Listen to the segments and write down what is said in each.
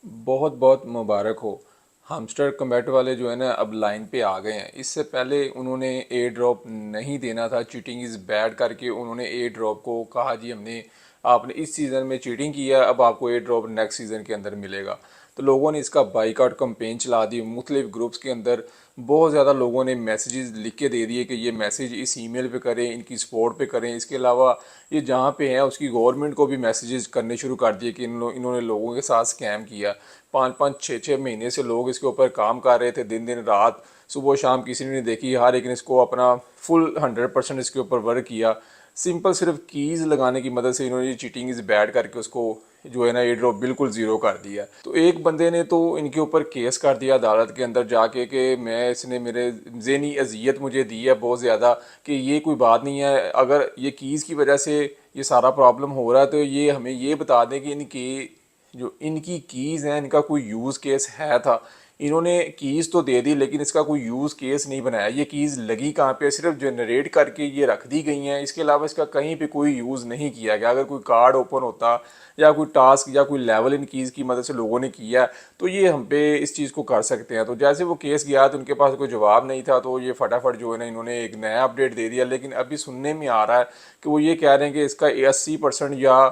बहुत बहुत मुबारक हो। हमस्टर कम्बैट वाले जो है ना अब लाइन पे आ गए हैं। इससे पहले उन्होंने एयर ड्रॉप नहीं देना था, चीटिंग इज़ बैड करके उन्होंने एयर ड्रॉप को कहा जी हमने आपने इस सीज़न में चीटिंग किया, अब आपको एयर ड्रॉप नेक्स्ट सीज़न के अंदर मिलेगा। तो लोगों ने इसका बाइकआउट कंपेन चला दी मुख्तलिफ ग्रुप्स के अंदर। बहुत ज़्यादा लोगों ने मैसेजेस लिख के दे दिए कि ये मैसेज इस ईमेल पे करें, इनकी सपोर्ट पे करें। इसके अलावा ये जहाँ पे हैं उसकी गवर्नमेंट को भी मैसेजेस करने शुरू कर दिए कि इन्होंने लोगों के साथ स्कैम किया। 5-5 6-6 महीने से लोग इसके ऊपर काम कर रहे थे, दिन दिन रात, सुबह शाम किसी ने नहीं देखी। हर एक ने इसको अपना फुल 100% इसके ऊपर वर्क किया। सिंपल सिर्फ कीज़ लगाने की मदद से इन्होंने चीटिंग इज़ बैड करके उसको जो है ना एयर ड्रॉप बिल्कुल ज़ीरो कर दिया। तो एक बंदे ने तो इनके ऊपर केस कर दिया अदालत के अंदर जाके कि मैं इसने मेरे ज़हनी अजियत मुझे दी है बहुत ज़्यादा, कि ये कोई बात नहीं है, अगर ये कीज़ की वजह से ये सारा प्रॉब्लम हो रहा है तो ये हमें ये बता दें कि इनकी जो इनकी कीज़ हैं इनका कोई यूज़ केस है था। इन्होंने कीज़ तो दे दी लेकिन इसका कोई यूज़ केस नहीं बनाया। ये कीज़ लगी कहाँ पे, सिर्फ जनरेट करके ये रख दी गई हैं। इसके अलावा इसका कहीं पे कोई यूज़ नहीं किया गया। अगर कोई कार्ड ओपन होता या कोई टास्क या कोई लेवल इन कीज़ की मदद से लोगों ने किया तो ये हम पे इस चीज़ को कर सकते हैं। तो जैसे वो केस गया तो उनके पास कोई जवाब नहीं था, तो ये फटाफट जो है ना इन्होंने एक नया अपडेट दे दिया। लेकिन अभी सुनने में आ रहा है कि वो ये कह रहे हैं कि इसका 80% या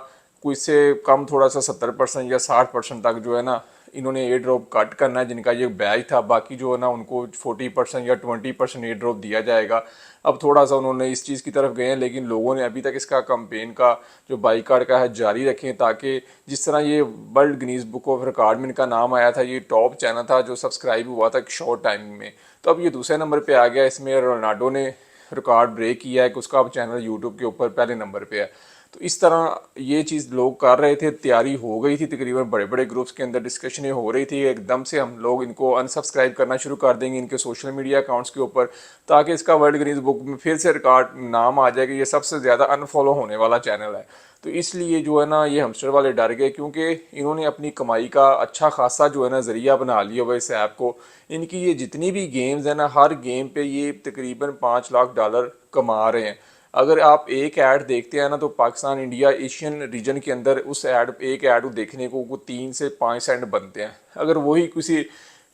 कोई से कम थोड़ा सा 70% या 60% तक जो है ना इन्होंने एयर ड्रॉप कट करना है जिनका ये बैच था। बाकी जो है ना उनको 40% या 20% एयर ड्रॉप दिया जाएगा। अब थोड़ा सा उन्होंने इस चीज़ की तरफ गए हैं, लेकिन लोगों ने अभी तक इसका कंपेन का जो बाईकाट का है जारी रखें, ताकि जिस तरह ये world Guinness book of record में इनका नाम आया था, ये टॉप चैनल था जो सब्सक्राइब हुआ था एक शॉर्ट टाइम में, तो अब ये दूसरे नंबर पे आ गया। इसमें रोनाल्डो ने रिकॉर्ड ब्रेक किया है कि उसका अब चैनल यूट्यूब के ऊपर पहले नंबर पे है। तो इस तरह ये चीज़ लोग कर रहे थे, तैयारी हो गई थी, तकरीबन बड़े बड़े ग्रुप्स के अंदर डिस्कशनें हो रही थी एकदम से हम लोग इनको अनसब्सक्राइब करना शुरू कर देंगे इनके सोशल मीडिया अकाउंट्स के ऊपर, ताकि इसका वर्ल्ड गिनीज बुक में फिर से रिकॉर्ड नाम आ जाए कि ये सबसे ज़्यादा अनफॉलो होने वाला चैनल है। तो इसलिए जो है ना ये हमस्टर वाले डर गए, क्योंकि इन्होंने अपनी कमाई का अच्छा खासा जो है ना ज़रिया बना लिया हुआ इस ऐप को। इनकी ये जितनी भी गेम्स हैं ना, हर गेम पे ये तकरीबन $5 लाख कमा रहे हैं। अगर आप एक ऐड देखते हैं ना तो पाकिस्तान इंडिया एशियन रीजन के अंदर उस ऐड एक ऐड देखने को 3 से 5 सेंट बनते हैं। अगर वही किसी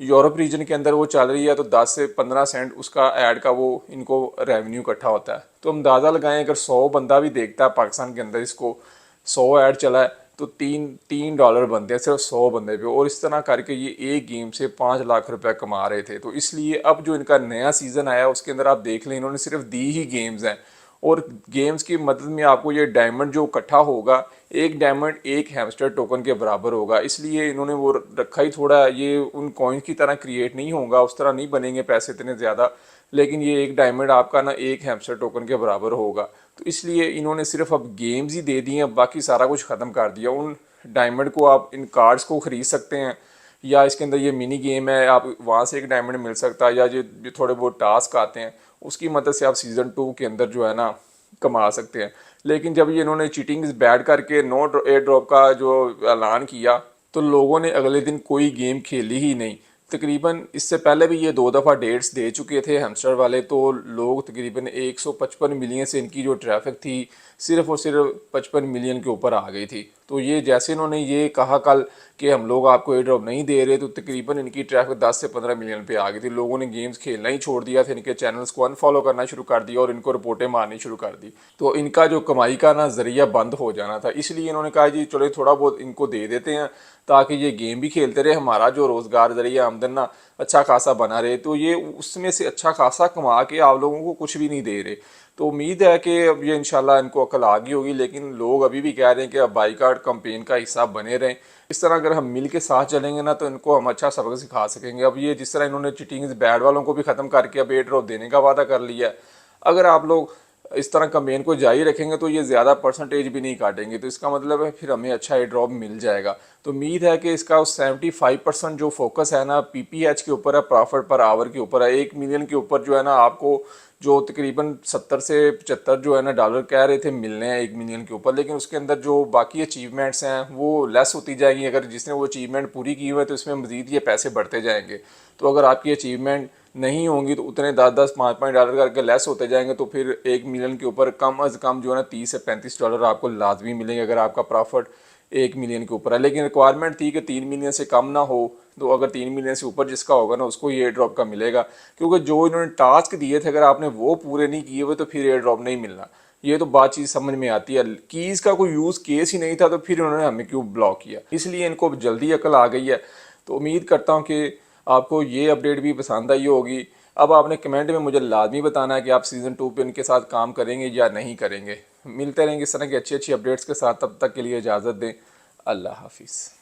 यूरोप रीजन के अंदर वो चल रही है तो 10 से 15 सेंट उसका ऐड का वो इनको रेवेन्यू इकट्ठा होता है। तो हम अंदाज़ा लगाएं, अगर 100 बंदा भी देखता है पाकिस्तान के अंदर इसको, 100 ऐड चला है तो तीन तीन डॉलर बनते हैं सिर्फ 100 बंदे पे। और इस तरह करके ये एक गेम से 5 लाख रुपए कमा रहे थे। तो इसलिए अब जो इनका नया सीज़न आया उसके अंदर आप देख लें, इन्होंने सिर्फ दी ही गेम्स हैं, और गेम्स की मदद में आपको ये डायमंड जो इकट्ठा होगा, एक डायमंड एक हैमस्टर टोकन के बराबर होगा। इसलिए इन्होंने वो रखा ही थोड़ा, ये उन कॉइन्स की तरह क्रिएट नहीं होगा, उस तरह नहीं बनेंगे पैसे इतने ज़्यादा, लेकिन ये एक डायमंड आपका ना एक हैमस्टर टोकन के बराबर होगा। तो इसलिए इन्होंने सिर्फ अब गेम्स ही दे दी हैं, बाकी सारा कुछ ख़त्म कर दिया। उन डायमंड को आप इन कार्ड्स को ख़रीद सकते हैं, या इसके अंदर ये मिनी गेम है, आप वहाँ से एक डायमंड मिल सकता है, या जो थोड़े बहुत टास्क आते हैं उसकी मदद से आप सीज़न 2 के अंदर जो है ना कमा सकते हैं। लेकिन जब ये इन्होंने चीटिंग बैड करके नो एयर ड्रॉप का जो ऐलान किया तो लोगों ने अगले दिन कोई गेम खेली ही नहीं। तकरीबन इससे पहले भी ये 2 दफ़ा डेट्स दे चुके थे हमस्टर वाले, तो लोग तकरीबन 155 मिलियन से इनकी जो ट्रैफिक थी सिर्फ और सिर्फ 55 मिलियन के ऊपर आ गई थी। तो ये जैसे इन्होंने ये कहा कल कि हम लोग आपको एयर ड्रॉप नहीं दे रहे, तो तकरीबन इनकी ट्रैफिक 10 से 15 मिलियन पे आ गई थी। लोगों ने गेम्स खेलना ही छोड़ दिया था, इनके चैनल्स को अनफॉलो करना शुरू कर दिया और इनको रिपोर्टें मारनी शुरू कर दी। तो इनका जो कमाई का ना ज़रिया बंद हो जाना था, इसलिए इन्होंने कहा जी चलो थोड़ा बहुत इनको दे देते हैं ताकि ये गेम भी खेलते रहे, हमारा जो रोज़गार ज़रिया आमदन ना अच्छा खासा बना रहे। तो ये उसमें से अच्छा खासा कमा के आप लोगों को कुछ भी नहीं दे रहे। तो उम्मीद है कि अब ये इंशाल्लाह इनको अकल आ गई होगी, लेकिन लोग अभी भी कह रहे हैं कि अब बाईकाट कंपेन का हिस्सा बने रहें। इस तरह अगर हम मिल के साथ चलेंगे ना तो इनको हम अच्छा सबक सिखा सकेंगे। अब ये जिस तरह इन्होंने चीटिंग बैड वालों को भी ख़त्म करके अब एयर ड्रॉप देने का वादा कर लिया है, अगर आप लोग इस तरह कंपेन को जारी रखेंगे तो ये ज़्यादा परसेंटेज भी नहीं काटेंगे, तो इसका मतलब है फिर हमें अच्छा एयर ड्रॉप मिल जाएगा। तो उम्मीद है कि इसका 75% जो फोकस है ना PPH के ऊपर है, प्रॉफिट पर आवर के ऊपर है। 1 मिलियन के ऊपर जो है ना आपको जो तकरीबन 70 से 75 जो है ना डॉलर कह रहे थे मिलने हैं 1 मिलियन के ऊपर, लेकिन उसके अंदर जो बाकी अचीवमेंट्स हैं वो लेस होती जाएंगी। अगर जिसने वो अचीवमेंट पूरी की हुई है तो इसमें मज़ीद ये पैसे बढ़ते जाएंगे। तो अगर आपकी अचीवमेंट नहीं होंगी तो उतने 10-10 5-5 डॉलर करके लेस होते जाएंगे, तो फिर 1 मिलियन के ऊपर कम अज़ कम जो है ना 30 से 35 डॉलर आपको लाजमी मिलेंगे अगर आपका प्रॉफिट 1 मिलियन के ऊपर है, लेकिन रिक्वायरमेंट थी कि 3 मिलियन से कम ना हो। तो अगर 3 मिलियन से ऊपर जिसका होगा ना उसको ये एयर ड्रॉप का मिलेगा, क्योंकि जो इन्होंने टास्क दिए थे अगर आपने वो पूरे नहीं किए हुए तो फिर एयर ड्रॉप नहीं मिलना। ये तो बात चीज़ समझ में आती है। कीज़ का कोई यूज़ केस ही नहीं था तो फिर उन्होंने हमें क्यों ब्लॉक किया, इसलिए इनको जल्दी अकल आ गई है। तो उम्मीद करता हूँ कि आपको ये अपडेट भी पसंद आई होगी। अब आपने कमेंट में मुझे लाजमी बताना है कि आप सीज़न 2 पे उनके साथ काम करेंगे या नहीं करेंगे। मिलते रहेंगे इस तरह की अच्छी अच्छी अपडेट्स के साथ, तब तक के लिए इजाज़त दें। अल्लाह हाफिज़।